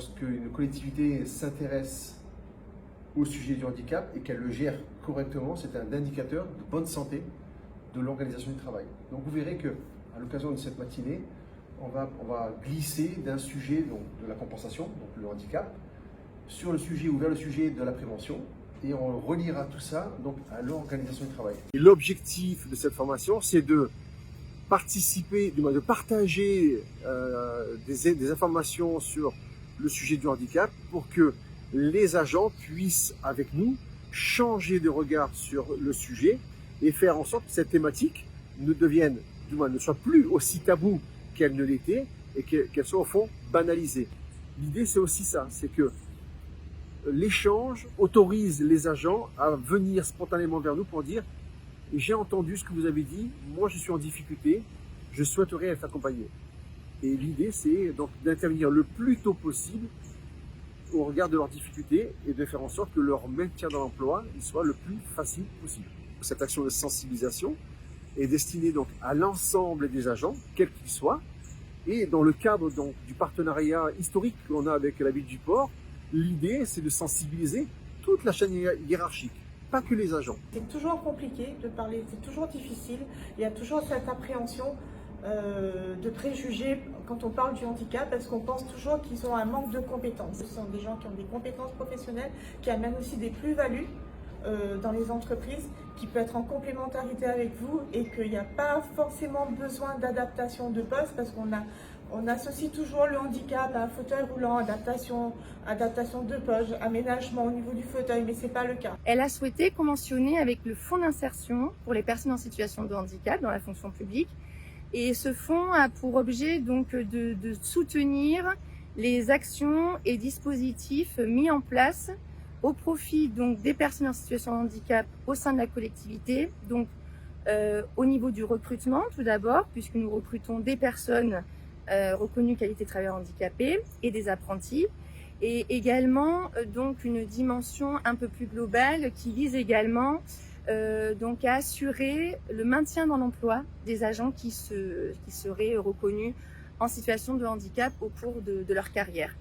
Lorsqu'une collectivité s'intéresse au sujet du handicap et qu'elle le gère correctement, c'est un indicateur de bonne santé de l'organisation du travail. Donc vous verrez qu'à l'occasion de cette matinée, on va glisser d'un sujet donc, de la compensation, donc le handicap, sur le sujet ou vers le sujet de la prévention, et on reliera tout ça donc, à l'organisation du travail. Et l'objectif de cette formation, c'est de participer, de partager des informations sur le sujet du handicap pour que les agents puissent, avec nous, changer de regard sur le sujet et faire en sorte que cette thématique ne soit plus aussi taboue qu'elle ne l'était et qu'elle soit au fond banalisée. L'idée, c'est aussi ça, c'est que l'échange autorise les agents à venir spontanément vers nous pour dire « j'ai entendu ce que vous avez dit, moi je suis en difficulté, je souhaiterais être accompagné ». Et l'idée, c'est donc d'intervenir le plus tôt possible au regard de leurs difficultés et de faire en sorte que leur maintien dans l'emploi soit le plus facile possible. Cette action de sensibilisation est destinée donc à l'ensemble des agents, quels qu'ils soient, et dans le cadre donc, du partenariat historique que l'on a avec la ville du Port, l'idée c'est de sensibiliser toute la chaîne hiérarchique, pas que les agents. C'est toujours compliqué de parler, c'est toujours difficile, il y a toujours cette appréhension de préjugés quand on parle du handicap parce qu'on pense toujours qu'ils ont un manque de compétences. Ce sont des gens qui ont des compétences professionnelles, qui amènent aussi des plus-values dans les entreprises, qui peut être en complémentarité avec vous et qu'il n'y a pas forcément besoin d'adaptation de poste parce on associe toujours le handicap à un fauteuil roulant, adaptation de poste, aménagement au niveau du fauteuil, mais ce n'est pas le cas. Elle a souhaité conventionner avec le fonds d'insertion pour les personnes en situation de handicap dans la fonction publique. Et ce fonds a pour objet donc de soutenir les actions et dispositifs mis en place au profit donc des personnes en situation de handicap au sein de la collectivité. Donc au niveau du recrutement tout d'abord, puisque nous recrutons des personnes reconnues qualité travailleur handicapé et des apprentis. Et également donc une dimension un peu plus globale qui vise également donc à assurer le maintien dans l'emploi des agents qui seraient reconnus en situation de handicap au cours de leur carrière.